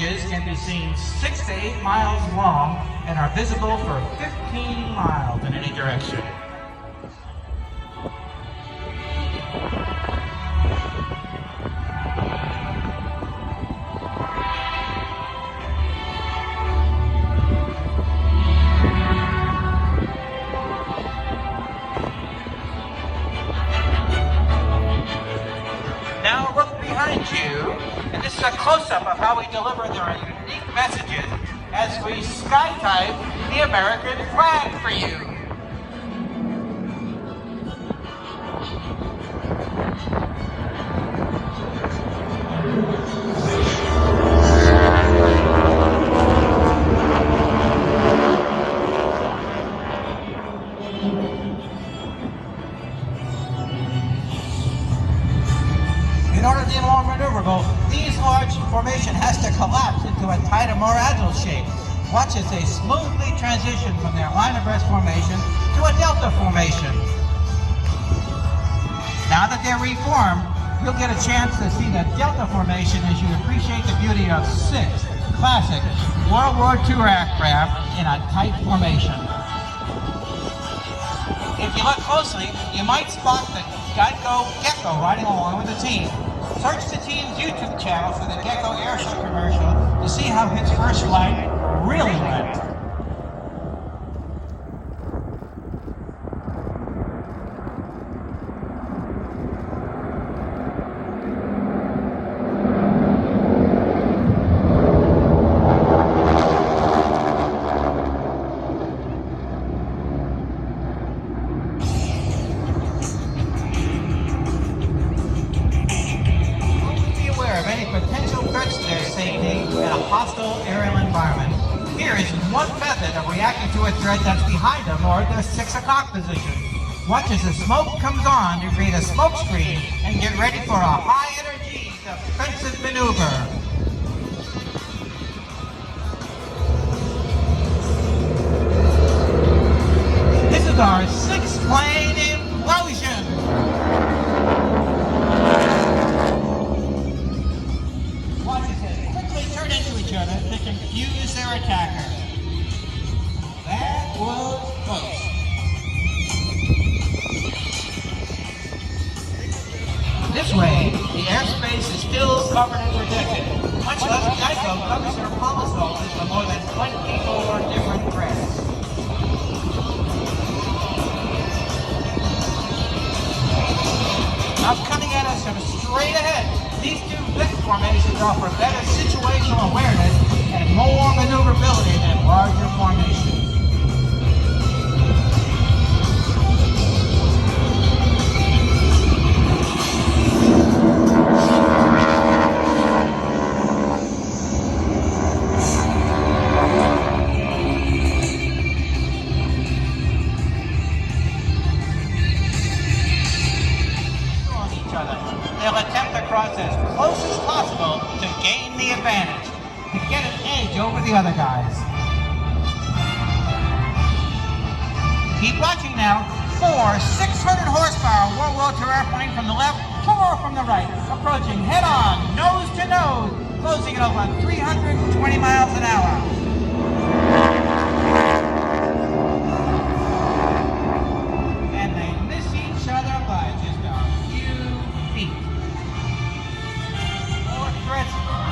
messages can be seen 6 to 8 miles long and are visible for 15 miles in any direction. Now look behind you, and this is a close-up of how we deliver their unique messages as we skytype the American flag for you. In order to be more maneuverable, these large formation has to collapse into a tighter, more agile shape. Watch as they smoothly transition from their line abreast formation to a delta formation. Now that they're reformed, you'll get a chance to see the delta formation as you appreciate the beauty of 6 classic World War II aircraft in a tight formation. If you look closely, you might spot the GIECO riding along with the team. Search the team's YouTube channel for the GIECO Airshow commercial to see how his first flight really went. Potential threats to their safety in a hostile aerial environment. Here is one method of reacting to a threat that's behind them or at the 6 o'clock position. Watch as the smoke comes on to create a smoke screen and get ready for a high-energy defensive maneuver. This is our 6th plane implosion. To confuse their attacker. That was close. This way, the airspace is still covered and protected. Much less GIECO covers their policyholders for more than 24 different threats. Now coming at us from straight ahead, these 2 fixed formations offer better situational awareness and more maneuverability than larger formations. They'll attempt to cross as close as possible to gain the advantage, to get an edge over the other guys. Keep watching now. 4 600 horsepower World War II airplane from the left, 4 from the right, approaching head-on, nose to nose, closing at over 320 miles an hour.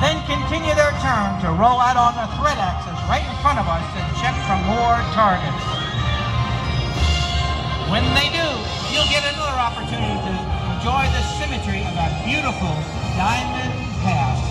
Then continue their turn to roll out on the threat axis right in front of us and check for more targets. When they do, you'll get another opportunity to enjoy the symmetry of that beautiful diamond path.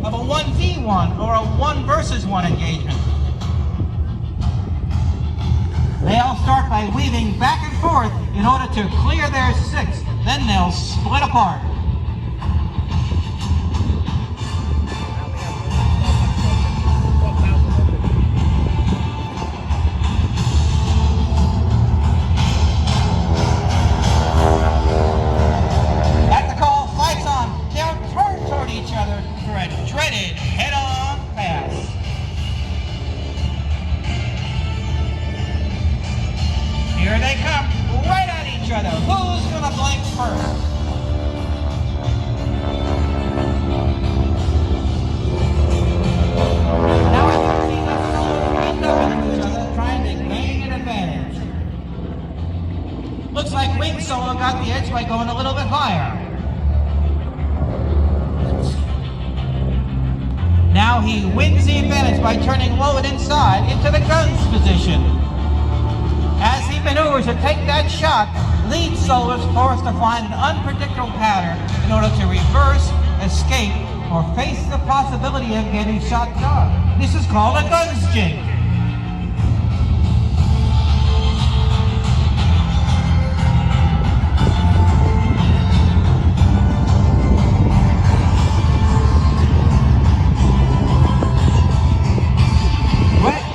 Of a 1v1 or a 1 versus 1 engagement. They all start by weaving back and forth in order to clear their 6. Then they'll split apart. like Wing Solo got the edge by going a little bit higher. Now he wins the advantage by turning low and inside into the guns position. As he maneuvers to take that shot, lead Solo is forced to find an unpredictable pattern in order to reverse, escape, or face the possibility of getting shot down. This is called a guns jig.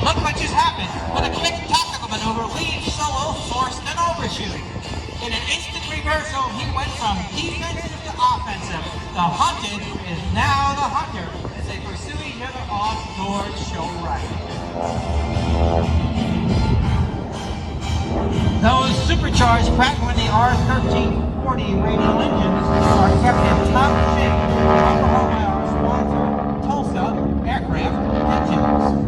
Look what just happened. With a quick tactical maneuver, lead Solo forced an overshoot. In an instant reversal, he went from defensive to offensive. The hunted is now the hunter as they pursue each other off towards show right. Those supercharged Pratt & Whitney R1340 radial engines are kept in top shape by our sponsor, Tulsa Aircraft Engines.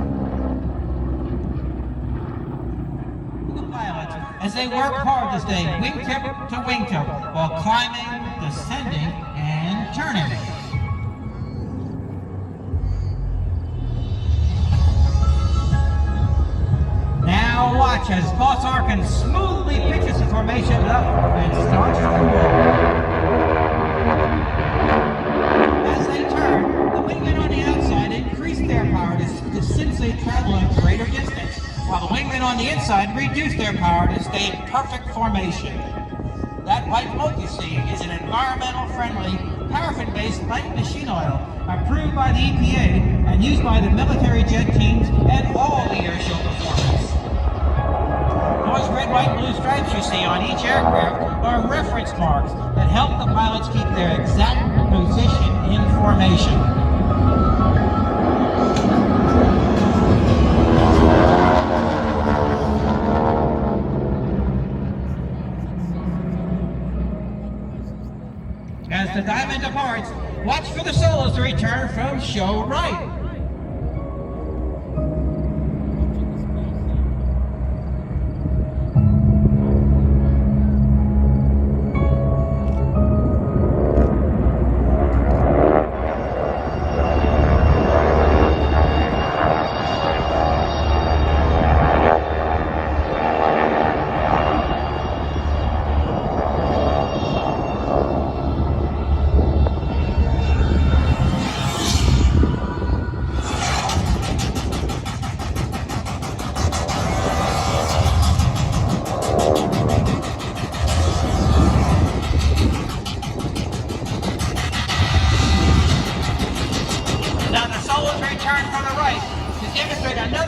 As they work hard to stay wingtip to wingtip while climbing, descending, and turning. Now watch as Boss Arkin smoothly pitches the formation up and starts to roll. As they turn, the wingmen on the outside increase their power since they travel a greater distance, while the wingmen on the inside reduce their power to stay in perfect formation. That white smoke you see is an environmental-friendly, paraffin-based light machine oil approved by the EPA and used by the military jet teams at all the airshow performances. Those red, white, blue stripes you see on each aircraft are reference marks that help the pilots keep their exact position in formation. As the diamond departs, watch for the solos to return from show right.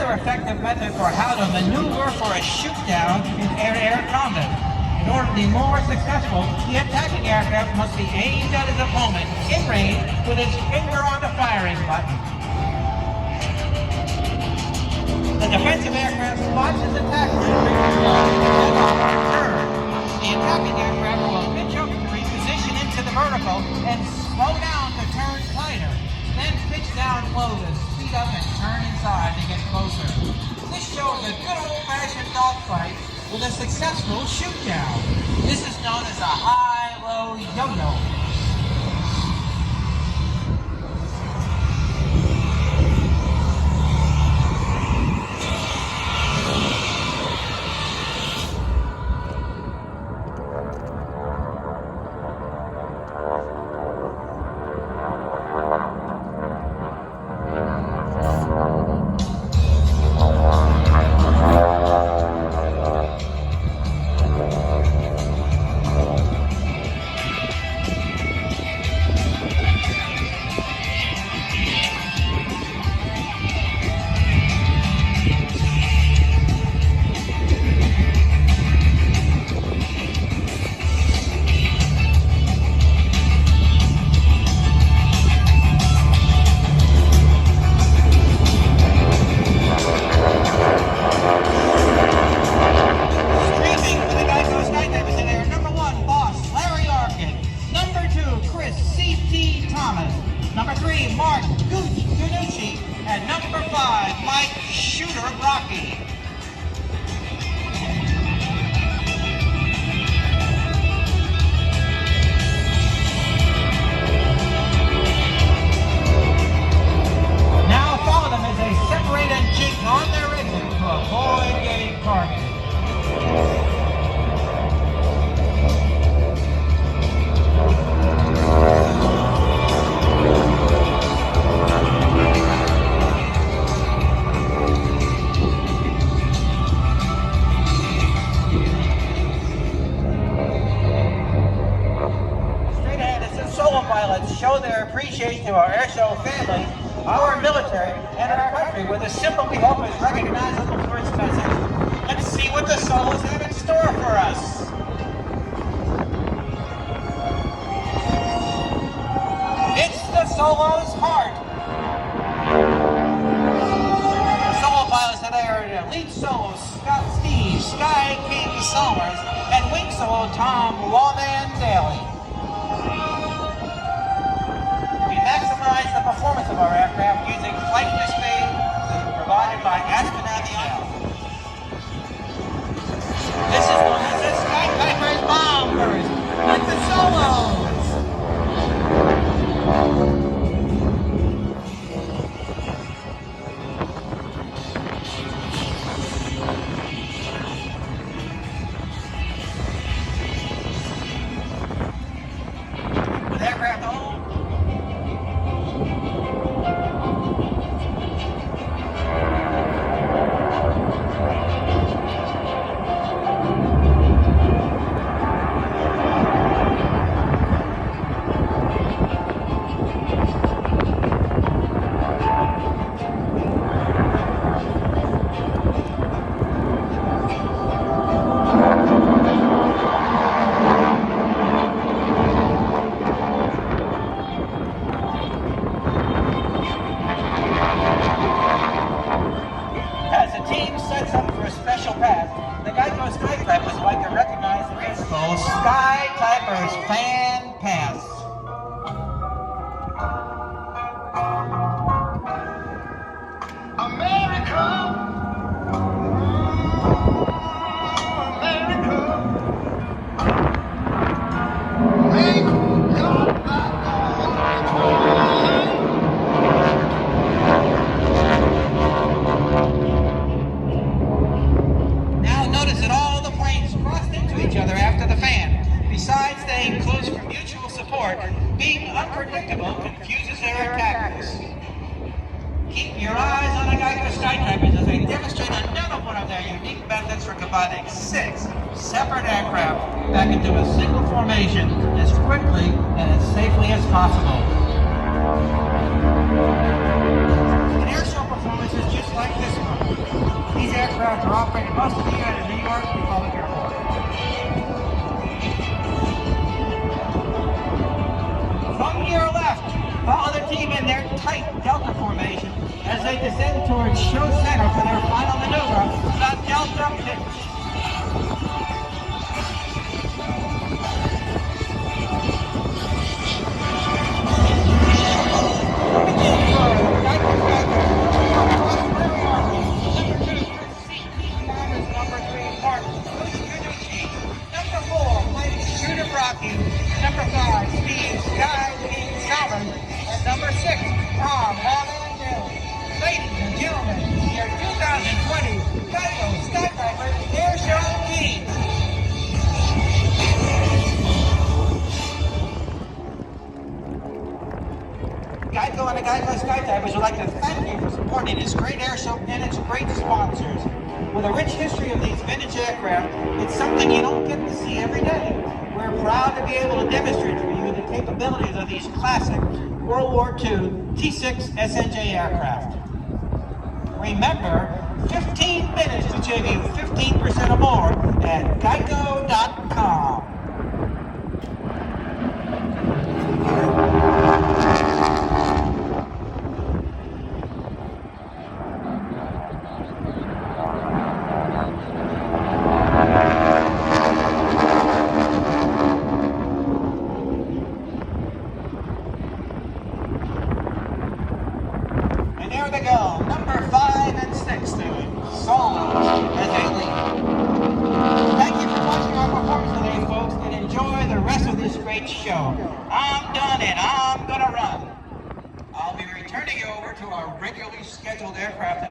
Effective method for how to maneuver for a shoot-down in air-to-air combat. In order to be more successful, the attacking aircraft must be aimed at its opponent in range with its finger on the firing button. The defensive aircraft spots its attacker and turn. The attacking aircraft will pitch up to reposition into the vertical and slow down to turn tighter, then pitch down low to speed up and turn inside to get closer. This shows a good old-fashioned dogfight with a successful shoot-down. This is known as a high-low yo-yo. appreciation to our Airshow family, our military, and our country with a symbol we hope is recognizable for its message. Let's see what the solos have in store for us. It's the solo's heart. The solo pilots today are lead solo Steve Sky King Somers and wing solo Tom Lawman Daly. We maximize the performance of our aircraft using flight display provided by Aspen Aviation. This is one of the Skytypers bombers with the solos. With aircraft on. As the team sets up for a special pass, the GIECO Skytypers would like to recognize the GIECO Skytypers Fan Pass. America, make your Now notice that all the planes crossed into each other after the fan. Besides staying close for mutual support, being unpredictable confuses their tactics. Keep your eyes on the GIECO Skytypers as they demonstrate another one of their unique methods for combining 6 separate aircraft back into a single formation as quickly and as safely as possible. An airshow performance is just like this one. These aircraft are operated most of the year at New York Republic Airport. From your left, follow the team in their tight delta formation as they descend towards show center for their final maneuver, the delta pitch. Number 5, Steve Sky King Salmon, and number 6, Tom Lawman Daly. Ladies and gentlemen, your 2020 GIECO Skytypers Airshow team. GIECO and the GIECO Skytypers would like to thank you for supporting this great airshow and its great sponsors. With a rich history of these vintage aircraft, it's something you don't get to see every day. We're proud to be able to demonstrate for you the capabilities of these classic World War II T-6 SNJ aircraft. Remember, 15 minutes to save you 15% or more at geico.com. And there they go, number 5 and 6 doing solo as they lead. Thank you for watching our performance today, folks, and enjoy the rest of this great show. I'm done and I'm gonna run. I'll be returning you over to our regularly scheduled aircraft